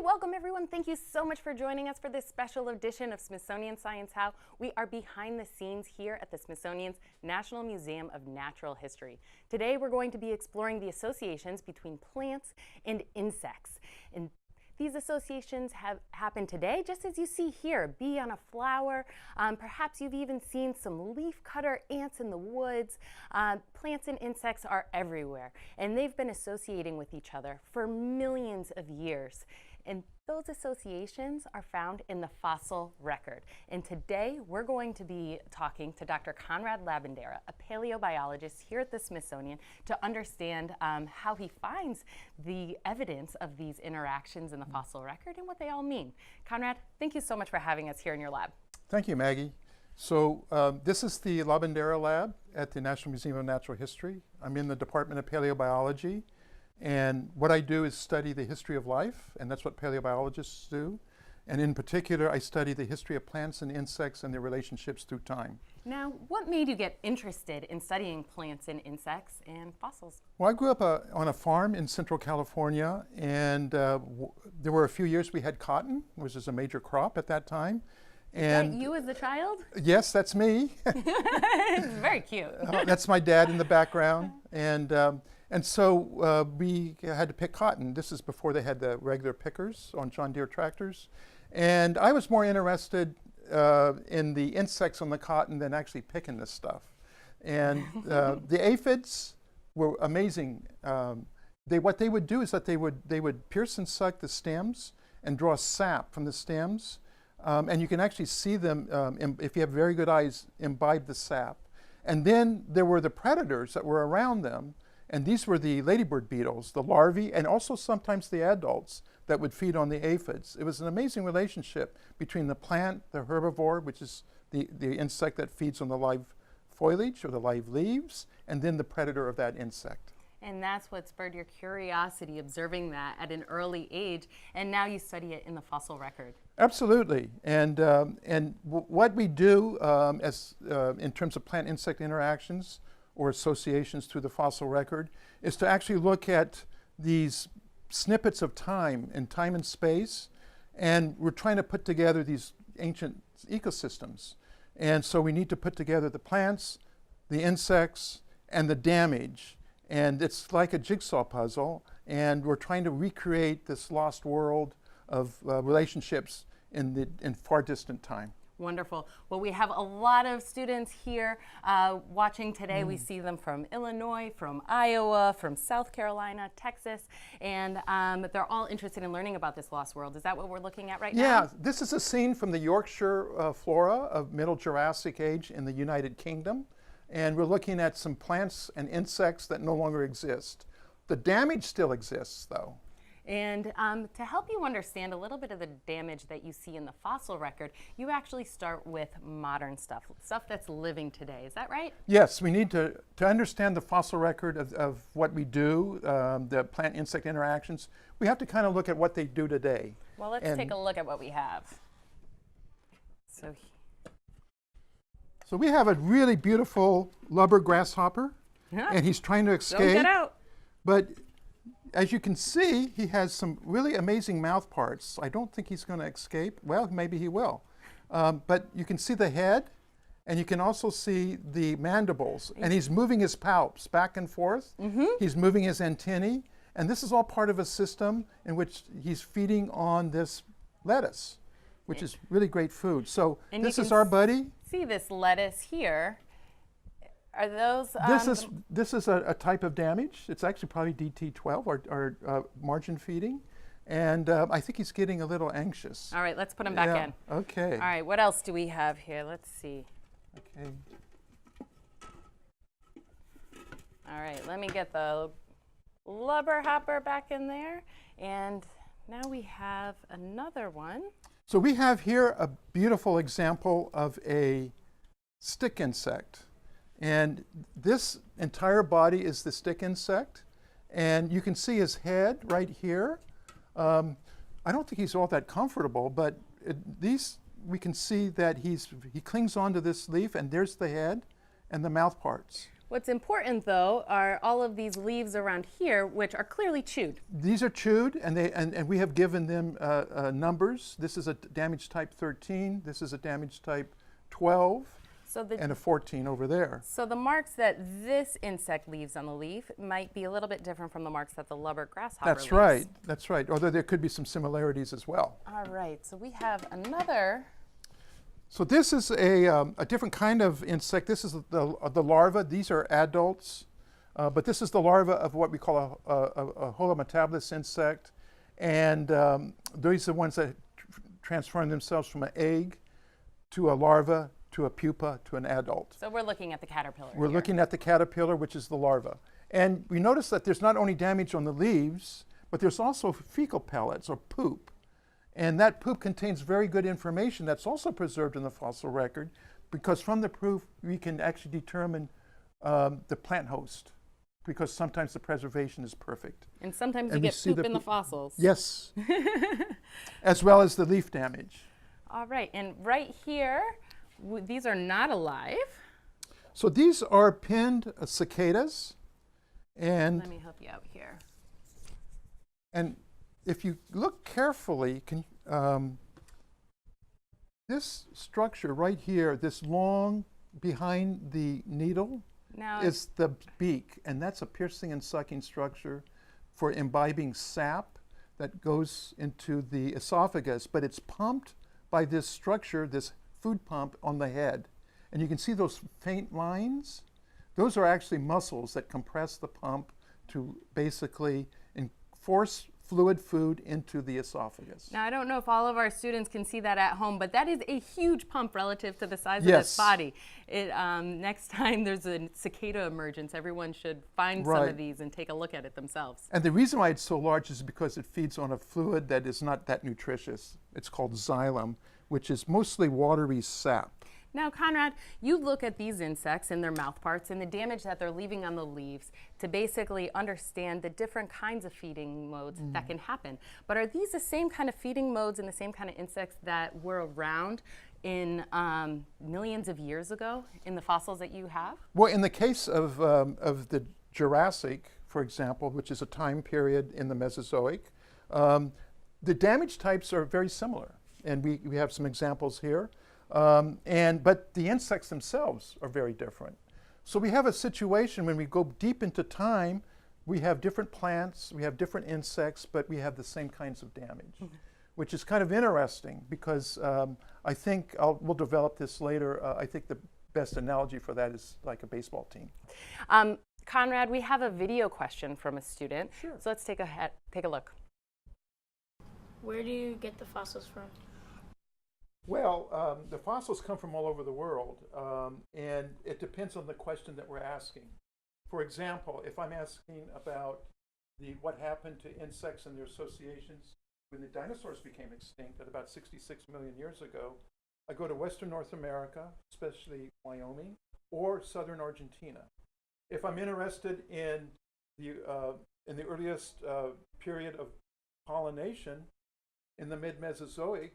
welcome everyone. Thank you so much for joining us for this special edition of Smithsonian Science How. We are behind the scenes here at the Smithsonian's National Museum of Natural History. Today we're going to be exploring the associations between plants and insects. And these associations have happened today, just as you see here, a bee on a flower. Perhaps you've even seen some leafcutter ants in the woods. Plants and insects are everywhere, and they've been associating with each other for millions of years. And those associations are found in the fossil record. And today we're going to be talking to Dr. Conrad Labandeira, a paleobiologist here at the Smithsonian, to understand how he finds the evidence of these interactions in the fossil record and what they all mean. Conrad, thank you so much for having us here in your lab. Thank you, Maggie. So this is the Labandeira lab at the National Museum of Natural History. I'm in the Department of Paleobiology. And what I do is study the history of life, and that's what paleobiologists do. And in particular, I study the history of plants and insects and their relationships through time. Now, what made you get interested in studying plants and insects and fossils? Well, I grew up on a farm in Central California, and there were a few years we had cotton, which is a major crop at that time. And is that you as a child? Yes, that's me. It's very cute. That's my dad in the background. And so we had to pick cotton. This is before they had the regular pickers on John Deere tractors. And I was more interested in the insects on the cotton than actually picking this stuff. And the aphids were amazing. What they would do is that they would pierce and suck the stems and draw sap from the stems. And you can actually see them, if you have very good eyes, imbibe the sap. And then there were the predators that were around them. And these were the ladybird beetles, the larvae, and also sometimes the adults that would feed on the aphids. It was an amazing relationship between the plant, the herbivore, which is the insect that feeds on the live foliage or the live leaves, and then the predator of that insect. And that's what spurred your curiosity, observing that at an early age, and now you study it in the fossil record. Absolutely, and what we do in terms of plant-insect interactions or associations through the fossil record is to actually look at these snippets of time and space, and we're trying to put together these ancient ecosystems. And so we need to put together the plants, the insects, and the damage. And it's like a jigsaw puzzle, and we're trying to recreate this lost world of relationships in far distant time. Wonderful. Well, we have a lot of students here watching today. We see them from Illinois, from Iowa, from South Carolina, Texas, and they're all interested in learning about this lost world. Is that what we're looking at right now? Yeah, this is a scene from the Yorkshire flora of Middle Jurassic age in the United Kingdom. And we're looking at some plants and insects that no longer exist. The damage still exists, though. And to help you understand a little bit of the damage that you see in the fossil record, you actually start with modern stuff that's living today. Is that right? Yes, we need to understand the fossil record of what we do, the plant-insect interactions. We have to kind of look at what they do today. Well, let's take a look at what we have. So we have a really beautiful lubber grasshopper, and he's trying to escape. Don't get out. But as you can see, he has some really amazing mouth parts. I don't think he's going to escape. Well, maybe he will. But you can see the head, and you can also see the mandibles. And he's moving his palps back and forth. He's moving his antennae. And this is all part of a system in which he's feeding on this lettuce, which is really great food. So this is our buddy. See this lettuce here. Are those? This is a type of damage. It's actually probably DT12 or margin feeding, and I think he's getting a little anxious. All right, let's put him back in. Okay. All right, what else do we have here? Let's see. Okay. All right, let me get the lubber hopper back in there, and now we have another one. So we have here a beautiful example of a stick insect. And this entire body is the stick insect. And you can see his head right here. I don't think he's all that comfortable, but we can see that he clings onto this leaf, and there's the head and the mouth parts. What's important, though, are all of these leaves around here, which are clearly chewed. These are chewed, and we have given them numbers. This is a damage type 13. This is a damage type 12, So the, and a 14 over there. so the marks that this insect leaves on the leaf might be a little bit different from the marks that the lubber grasshopper That's leaves. right. That's right. Although there could be some similarities as well. All right, so we have another. So this is a different kind of insect. This is the larva. These are adults, but this is the larva of what we call a holometabolous insect. And these are the ones that transform themselves from an egg to a larva to a pupa to an adult. So we're looking at the caterpillar. We're here. looking at the caterpillar, which is the larva. And we notice that there's not only damage on the leaves, but there's also fecal pellets or poop. And that poop contains very good information that's also preserved in the fossil record, because from the poop we can actually determine the plant host, because sometimes the preservation is perfect. And sometimes And you we get see poop the in the poop- fossils. Yes, as well as the leaf damage. All right, and right here, these are not alive. So these are pinned cicadas, and Let me help you out here. if you look carefully, this structure right here, this long behind the needle, Now, is the beak, and that's a piercing and sucking structure for imbibing sap that goes into the esophagus, but it's pumped by this structure, this food pump on the head. And you can see those faint lines. Those are actually muscles that compress the pump to basically force fluid food into the esophagus. now, I don't know if all of our students can see that at home, but that is a huge pump relative to the size of Yes. this body. Next time there's a cicada emergence, everyone should find some Right. of these and take a look at it themselves. And the reason why it's so large is because it feeds on a fluid that is not that nutritious. It's called xylem, which is mostly watery sap. Now, Conrad, you look at these insects and their mouth parts and the damage that they're leaving on the leaves to basically understand the different kinds of feeding modes that can happen. But are these the same kind of feeding modes and the same kind of insects that were around in millions of years ago in the fossils that you have? Well, in the case of the Jurassic, for example, which is a time period in the Mesozoic, the damage types are very similar. And we have some examples here. But the insects themselves are very different. So we have a situation when we go deep into time, we have different plants, we have different insects, but we have the same kinds of damage, which is kind of interesting because I think we'll develop this later. I think the best analogy for that is like a baseball team. Conrad, we have a video question from a student. Sure. So let's take a look. Where do you get the fossils from? Well, the fossils come from all over the world, and it depends on the question that we're asking. For example, if I'm asking about what happened to insects and their associations when the dinosaurs became extinct at about 66 million years ago, I go to Western North America, especially Wyoming, or Southern Argentina. If I'm interested in the earliest period of pollination in the mid-Mesozoic,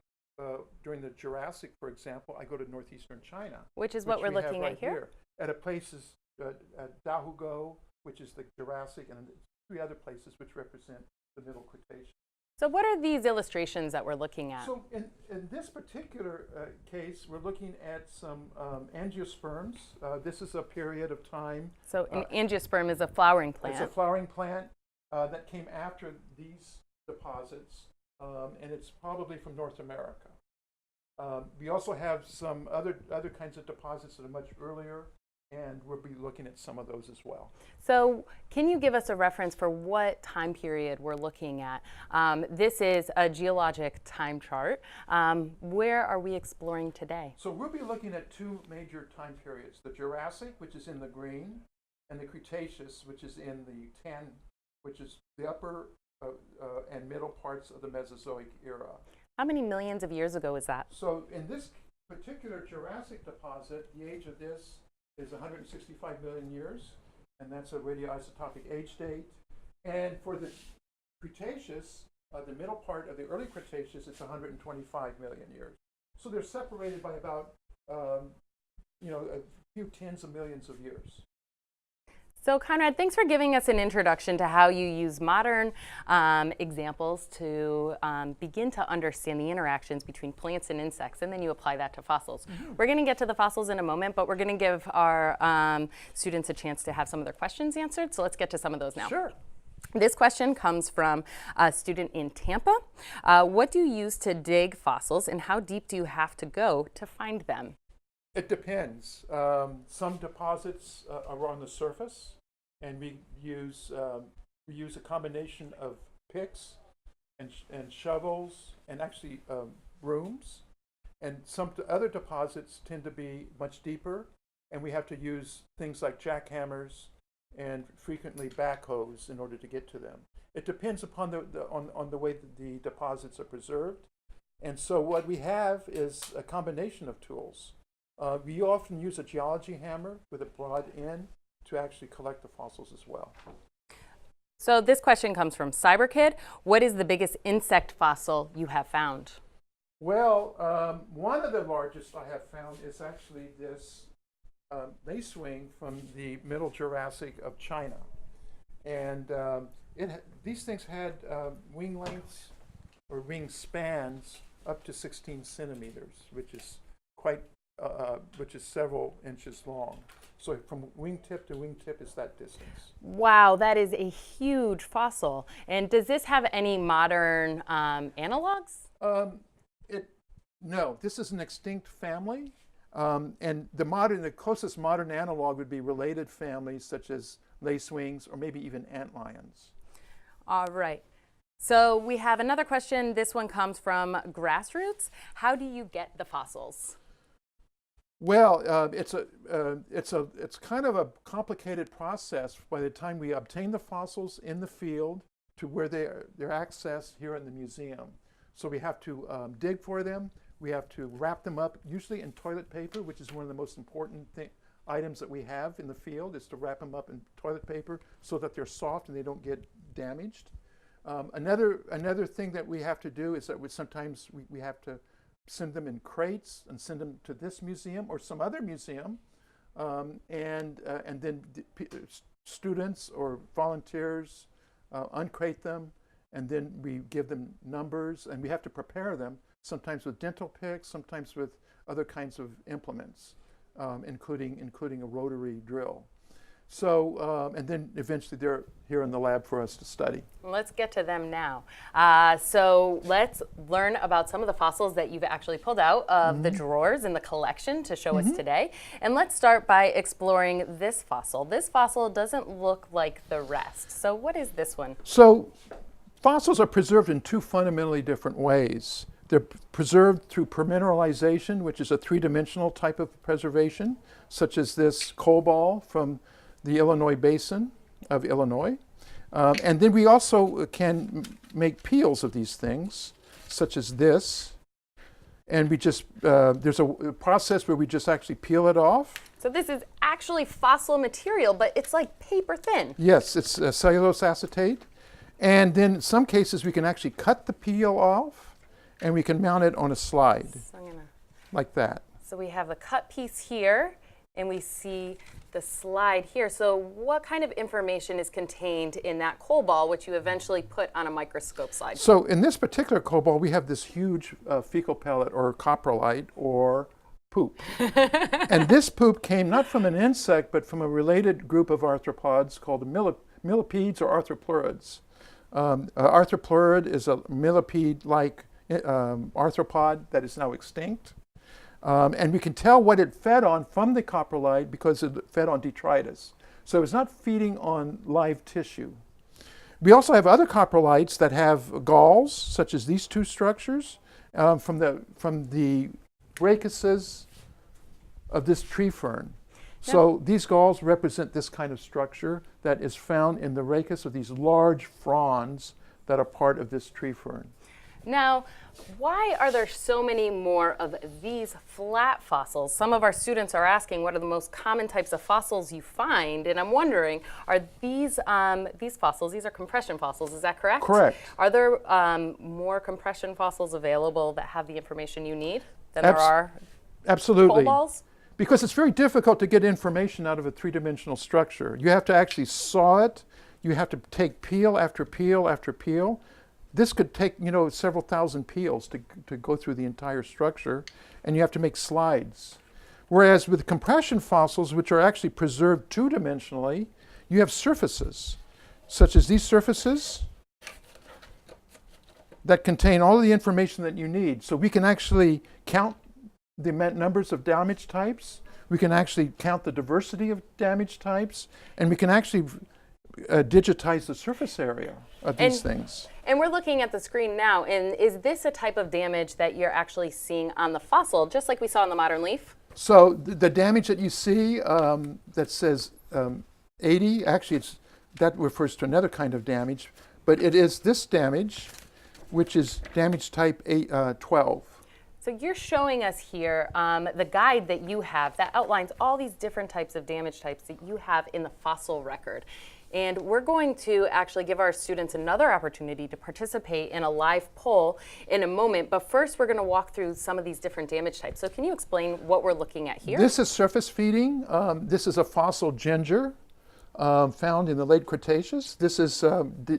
during the Jurassic, for example, I go to northeastern China. Which is what we're we have looking right at here. At a places, at Dahugo, which is the Jurassic, and 3 other places which represent the Middle Cretaceous. So what are these illustrations that we're looking at? So in this particular case, we're looking at some angiosperms. This is a period of time. So an angiosperm is a flowering It's a plant. flowering plant that came after these deposits, and it's probably from North America. We also have some other kinds of deposits that are much earlier, and we'll be looking at some of those as well. So can you give us a reference for what time period we're looking at? This is a geologic time chart. Where are we exploring today? So we'll be looking at 2 major time periods, the Jurassic, which is in the green, and the Cretaceous, which is in the tan, which is the upper and middle parts of the Mesozoic era. How many millions of years ago is that? So in this particular Jurassic deposit, the age of this is 165 million years, and that's a radioisotopic age date. And for the Cretaceous, the middle part of the early Cretaceous, it's 125 million years. So they're separated by about, a few tens of millions of years. So Conrad, thanks for giving us an introduction to how you use modern examples to begin to understand the interactions between plants and insects, and then you apply that to fossils. We're going to get to the fossils in a moment, but we're going to give our students a chance to have some of their questions answered, so let's get to some of those now. Sure. This question comes from a student in Tampa. What do you use to dig fossils, and how deep do you have to go to find them? It depends. Some deposits are on the surface, and we use a combination of picks and shovels and actually brooms. And some other deposits tend to be much deeper, and we have to use things like jackhammers and frequently backhoes in order to get to them. It depends upon the way that the deposits are preserved. And so what we have is a combination of tools. We often use a geology hammer with a broad end to actually collect the fossils as well. So this question comes from CyberKid. What is the biggest insect fossil you have found? Well, one of the largest I have found is actually this lacewing from the Middle Jurassic of China. And these things had wing lengths or wing spans up to 16 centimeters, which is several inches long. So from wingtip to wingtip is that distance. Wow, that is a huge fossil. And does this have any modern analogs? No, this is an extinct family. And the closest modern analog would be related families such as lacewings or maybe even antlions. All right. So we have another question. This one comes from Grassroots. How do you get the fossils? Well, it's kind of a complicated process by the time we obtain the fossils in the field to where they're accessed here in the museum. So we have to dig for them. We have to wrap them up, usually in toilet paper, which is one of the most important items that we have in the field, is to wrap them up in toilet paper so that they're soft and they don't get damaged. Another thing that we have to do is that sometimes we have to send them in crates and send them to this museum or some other museum, and then students or volunteers uncrate them, and then we give them numbers, and we have to prepare them, sometimes with dental picks, sometimes with other kinds of implements, including a rotary drill. So, and then eventually they're here in the lab for us to study. Let's get to them now. So let's learn about some of the fossils that you've actually pulled out of the drawers in the collection to show us today. And let's start by exploring this fossil. This fossil doesn't look like the rest. So what is this one? So fossils are preserved in two fundamentally different ways. They're preserved through permineralization, which is a three-dimensional type of preservation, such as this coal ball from the Illinois Basin of Illinois. And then we also can make peels of these things, such as this. And we just, there's a process where we just actually peel it off. So this is actually fossil material, but it's like paper thin. Yes, it's cellulose acetate. And then in some cases we can actually cut the peel off and we can mount it on a slide, So like that. So we have the cut piece here, and we see the slide here. So what kind of information is contained in that coal ball, which you eventually put on a microscope slide? So in this particular coal ball, we have this huge fecal pellet or coprolite or poop. And this poop came not from an insect, but from a related group of arthropods called the millipedes or arthroplurids. Arthroplurid is a millipede-like arthropod that is now extinct. And we can tell what it fed on from the coprolite because it fed on detritus. So it's not feeding on live tissue. We also have other coprolites that have galls, such as these two structures, from the brachises of this tree fern. So these galls represent this kind of structure that is found in the rachis of these large fronds that are part of this tree fern. Now, why are there so many more of these flat fossils? Some of our students are asking what are the most common types of fossils you find, and I'm wondering, are these fossils, these are compression fossils, is that correct? Correct. Are there more compression fossils available that have the information you need than there are Absolutely. coal balls? Because it's very difficult to get information out of a three-dimensional structure. You have to actually saw it. You have to take peel after peel after peel. This could take, several thousand peels to go through the entire structure, and you have to make slides. Whereas with compression fossils, which are actually preserved two-dimensionally, you have surfaces, such as these surfaces, that contain all of the information that you need. So we can actually count the numbers of damage types, we can actually count the diversity of damage types, and we can actually digitize the surface area of these things. And we're looking at the screen now, and is this a type of damage that you're actually seeing on the fossil, just like we saw in the modern leaf? So the damage that you see that says 80, actually that refers to another kind of damage, but it is this damage, which is damage type 12. So you're showing us here the guide that you have that outlines all these different types of damage types that you have in the fossil record. And we're going to actually give our students another opportunity to participate in a live poll in a moment. But first, we're going to walk through some of these different damage types. So can you explain what we're looking at here? This is surface feeding. This is a fossil ginger found in the late Cretaceous. This is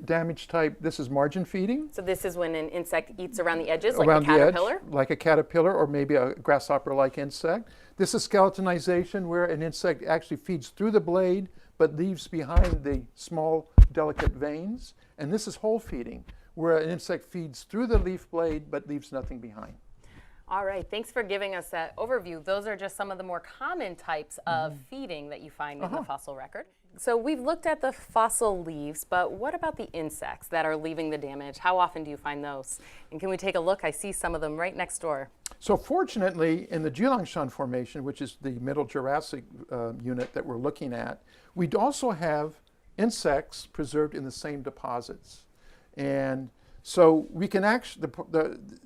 damage type, this is margin feeding. So this is when an insect eats around the edges, like Around a caterpillar? the edge, like a caterpillar or maybe a grasshopper-like insect. This is skeletonization, where an insect actually feeds through the blade but leaves behind the small, delicate veins. And this is hole feeding, where an insect feeds through the leaf blade but leaves nothing behind. All right, thanks for giving us that overview. Those are just some of the more common types of feeding that you find in the fossil record. So we've looked at the fossil leaves, but what about the insects that are leaving the damage? How often do you find those? And can we take a look? I see some of them right next door. So fortunately, in the Jiulangshan Formation, which is the Middle Jurassic unit that we're looking at, we also have insects preserved in the same deposits. And so we can actually,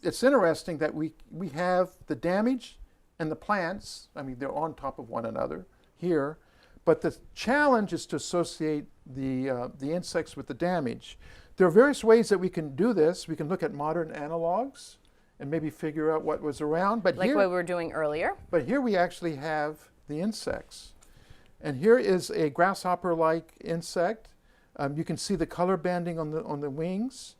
it's interesting that we have the damage and the plants, I mean, they're on top of one another here, but the challenge is to associate the insects with the damage. There are various ways that we can do this. We can look at modern analogs and maybe figure out what was around. But like here, what we were doing earlier. But here we actually have the insects. And here is a grasshopper-like insect. You can see the color banding on the wings.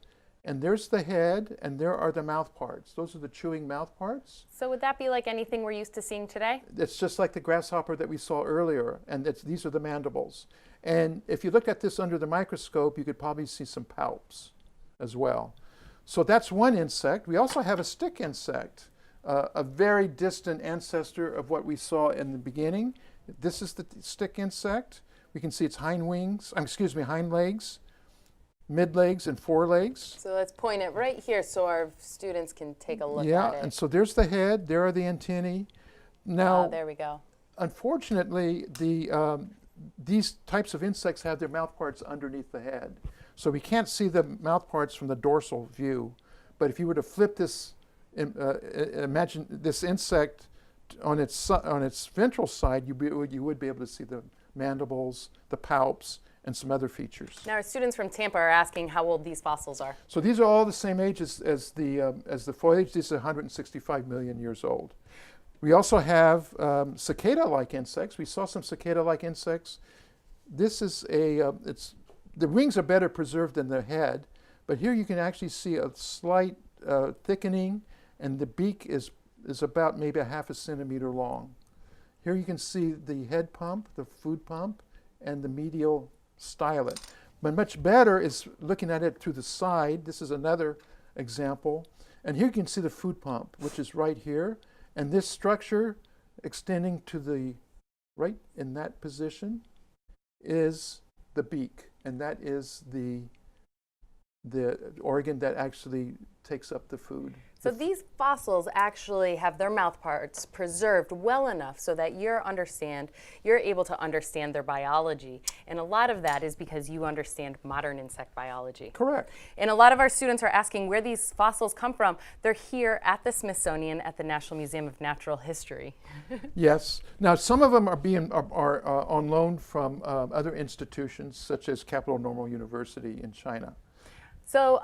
And there's the head, and there are the mouth parts. Those are the chewing mouth parts. So would that be like anything we're used to seeing today? It's just like the grasshopper that we saw earlier, and these are the mandibles. And if you look at this under the microscope, you could probably see some palps as well. So that's one insect. We also have a stick insect, a very distant ancestor of what we saw in the beginning. This is the stick insect. We can see its hind legs, mid legs, and forelegs. So let's point it right here so our students can take a look at it. Yeah, and so there's the head, there are the antennae. Now, there we go. Unfortunately, these types of insects have their mouth parts underneath the head. So we can't see the mouth parts from the dorsal view. But if you were to flip this, imagine this insect on its ventral side, you would be able to see the mandibles, the palps, and some other features. Now our students from Tampa are asking how old these fossils are. So these are all the same age as the foliage. These are 165 million years old. We also have cicada-like insects. We saw some cicada-like insects. This is the wings are better preserved than the head, but here you can actually see a slight thickening, and the beak is about maybe a half a centimeter long. Here you can see the head pump, the food pump, and the medial stylet. But much better is looking at it through the side. This is another example. And here you can see the food pump, which is right here. And this structure extending to the right in that position is the beak. And that is the organ that actually takes up the food. So these fossils actually have their mouth parts preserved well enough so that you're able to understand their biology. And a lot of that is because you understand modern insect biology. Correct. And a lot of our students are asking where these fossils come from. They're here at the Smithsonian at the National Museum of Natural History. Yes. Now some of them are on loan from other institutions such as Capital Normal University in China. So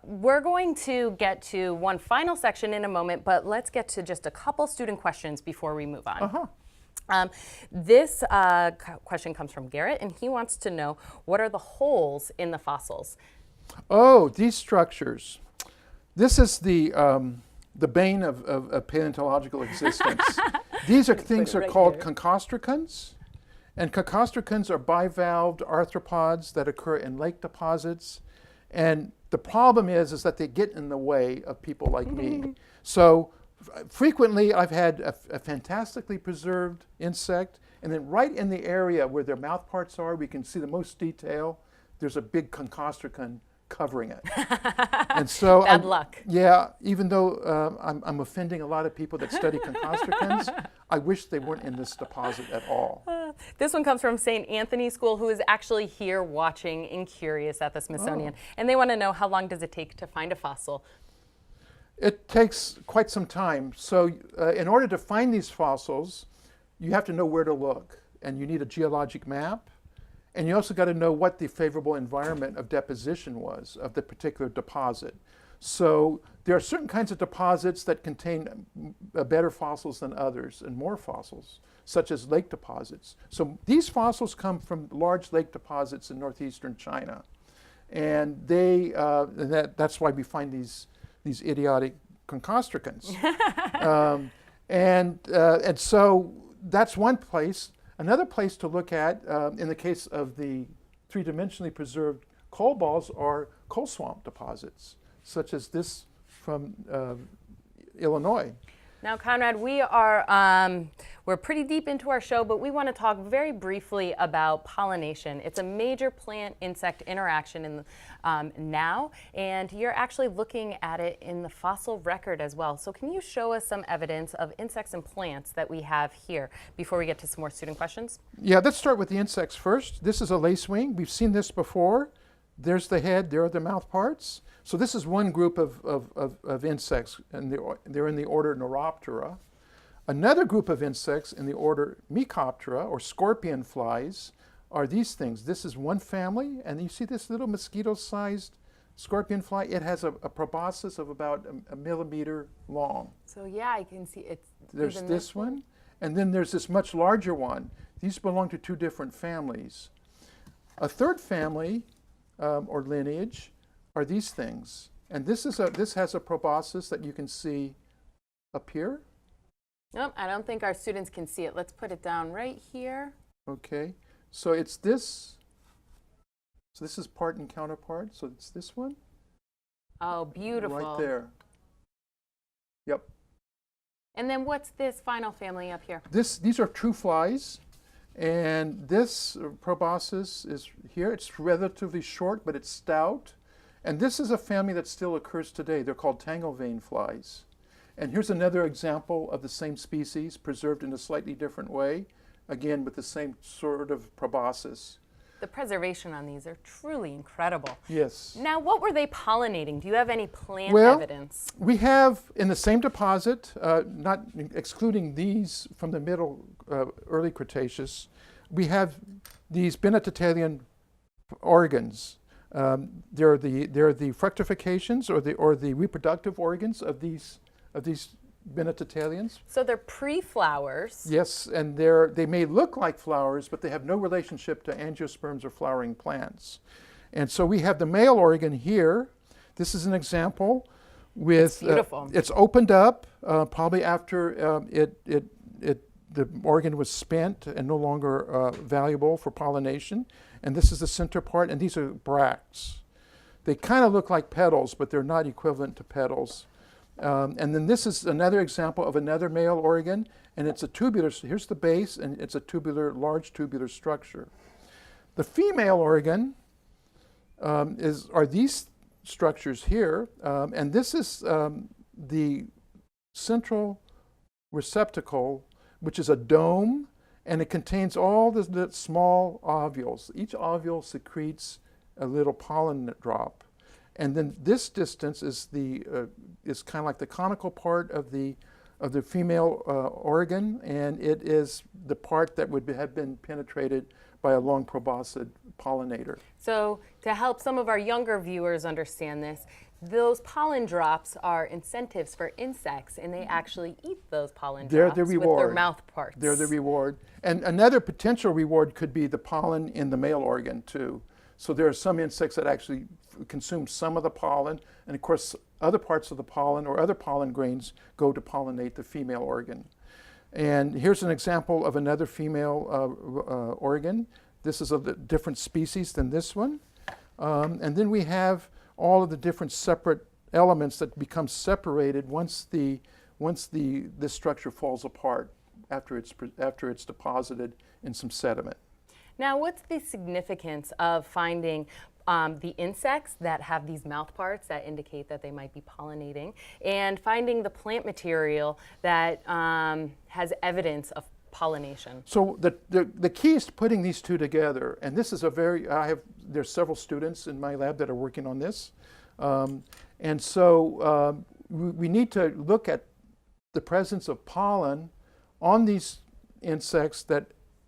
we're going to get to one final section in a moment, but let's get to just a couple student questions before we move on. This question comes from Garrett, and he wants to know, what are the holes in the fossils? Oh, these structures. This is the bane of paleontological existence. These are things are right called here. concostricans. And concostricans are bivalved arthropods that occur in lake deposits. And the problem is that they get in the way of people like me. So frequently I've had a fantastically preserved insect, and then right in the area where their mouth parts are, we can see the most detail, there's a big concostrican covering it. And so Bad luck. Yeah, even though I'm offending a lot of people that study concostricans, I wish they weren't in this deposit at all. This one comes from St. Anthony School, who is actually here watching and curious at the Smithsonian. And they want to know, how long does it take to find a fossil? It takes quite some time. So in order to find these fossils, you have to know where to look. And you need a geologic map. And you also got to know what the favorable environment of deposition was of the particular deposit. So there are certain kinds of deposits that contain better fossils than others and more fossils, such as lake deposits. So these fossils come from large lake deposits in northeastern China. And that's why we find these idiotic concostricans. And so that's one place. Another place to look at, in the case of the three-dimensionally preserved coal balls, are coal swamp deposits, such as this from Illinois. Now, Conrad, we're pretty deep into our show, but we want to talk very briefly about pollination. It's a major plant-insect interaction now, and you're actually looking at it in the fossil record as well. So can you show us some evidence of insects and plants that we have here before we get to some more student questions? Yeah, let's start with the insects first. This is a lacewing. We've seen this before. There's the head, there are the mouth parts. So this is one group of insects, and they're in the order Neuroptera. Another group of insects in the order Mecoptera, or scorpion flies, are these things. This is one family, and you see this little mosquito-sized scorpion fly? It has a proboscis of about a millimeter long. So yeah, I can see it's. There's this one, and then there's this much larger one. These belong to two different families. A third family, or lineage, are these things. And this has a proboscis that you can see up here. Nope, I don't think our students can see it. Let's put it down right here. Okay, so it's this. So this is part and counterpart. So it's this one. Oh, beautiful. Right there. Yep. And then what's this final family up here? These are true flies. And this proboscis is here. It's relatively short, but it's stout. And this is a family that still occurs today. They're called tangle-vein flies. And here's another example of the same species, preserved in a slightly different way, again with the same sort of proboscis. The preservation on these are truly incredible. Yes. Now, what were they pollinating? Do you have any plant evidence? We have in the same deposit, not excluding these from the middle early Cretaceous, we have these Bennettitalian organs. They're the fructifications or the reproductive organs of these Bennettitalians. So they're pre-flowers. Yes, and they may look like flowers, but they have no relationship to angiosperms or flowering plants. And so we have the male organ here. This is an example with beautiful. It's opened up probably after the organ was spent and no longer valuable for pollination. And this is the center part, and these are bracts. They kind of look like petals, but they're not equivalent to petals. And then this is another example of another male organ, and it's a tubular. So here's the base, and it's a large tubular structure. The female organ are these structures here, and this is the central receptacle, which is a dome, and it contains all the small ovules. Each ovule secretes a little pollen drop. And then this distance is kind of like the conical part of the female organ, and it is the part that would have been penetrated by a long proboscis pollinator. So to help some of our younger viewers understand this, Those pollen drops are incentives for insects, and they actually eat those pollen They're drops the with their reward. mouth parts. They're the reward. And another potential reward could be the pollen in the male organ too. So there are some insects that actually consume some of the pollen, and of course other parts of the pollen or other pollen grains go to pollinate the female organ. And here's an example of another female organ. This is of a different species than this one. And then we have all of the different separate elements that become separated once this structure falls apart after it's deposited in some sediment. Now, what's the significance of finding the insects that have these mouth parts that indicate that they might be pollinating, and finding the plant material that has evidence of pollination? So the key is putting these two together, and this is there's several students in my lab that are working on this, and so we need to look at the presence of pollen on these insects that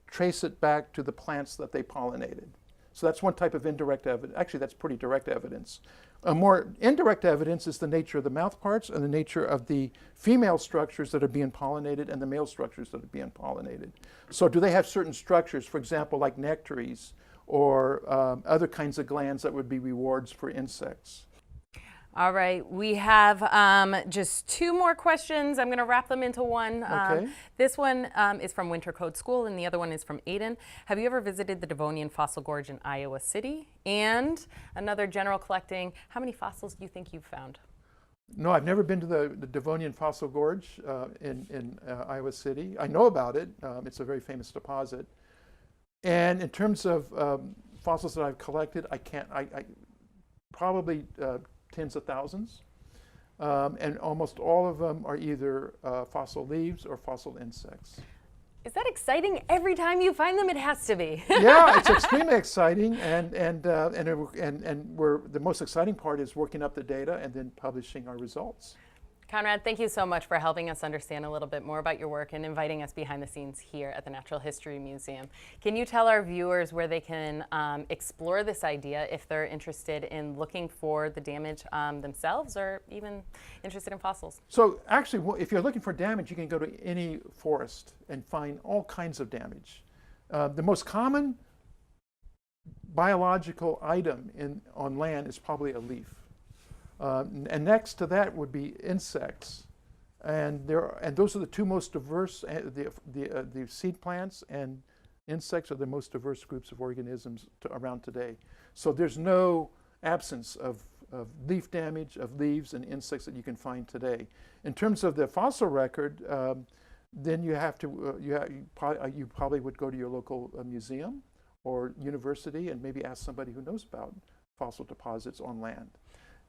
trace it back to the plants that they pollinated. So that's one type of indirect evidence. Actually, that's pretty direct evidence. A more indirect evidence is the nature of the mouth parts and the nature of the female structures that are being pollinated and the male structures that are being pollinated. So do they have certain structures, for example, like nectaries or other kinds of glands that would be rewards for insects? All right, we have just two more questions. I'm going to wrap them into one. Okay. This one is from Winter Code School, and the other one is from Aiden. Have you ever visited the Devonian Fossil Gorge in Iowa City? And another general collecting, how many fossils do you think you've found? No, I've never been to the Devonian Fossil Gorge in Iowa City. I know about it. It's a very famous deposit. And in terms of fossils that I've collected, I probably tens of thousands, and almost all of them are either fossil leaves or fossil insects. Is that exciting? Every time you find them, it has to be. Yeah, it's extremely exciting, and the most exciting part is working up the data and then publishing our results. Conrad, thank you so much for helping us understand a little bit more about your work and inviting us behind the scenes here at the Natural History Museum. Can you tell our viewers where they can explore this idea if they're interested in looking for the damage themselves, or even interested in fossils? So actually, if you're looking for damage, you can go to any forest and find all kinds of damage. The most common biological item on land is probably a leaf. And next to that would be insects, and those are the two most diverse. The seed plants and insects are the most diverse groups of organisms around today. So there's no absence of leaf damage, of leaves and insects that you can find today. In terms of the fossil record, then you have to you probably would go to your local museum or university and maybe ask somebody who knows about fossil deposits on land.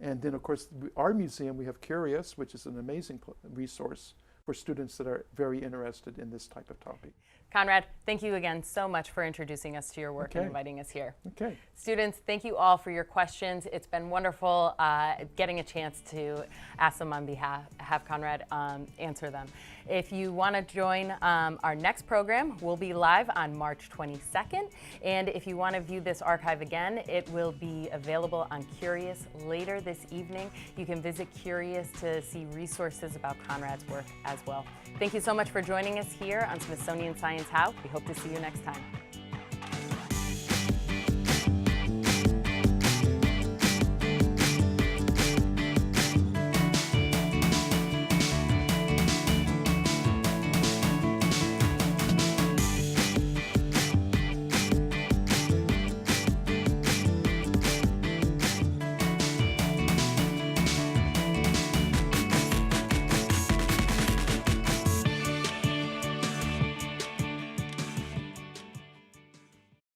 And then, of course, our museum, we have Curious, which is an amazing resource for students that are very interested in this type of topic. Conrad, thank you again so much for introducing us to your work and inviting us here. Okay. Students, thank you all for your questions. It's been wonderful getting a chance to ask them on behalf, have Conrad answer them. If you want to join our next program, we'll be live on March 22nd. And if you want to view this archive again, it will be available on Curious later this evening. You can visit Curious to see resources about Conrad's work as well. Thank you so much for joining us here on Smithsonian Science How. We hope to see you next time.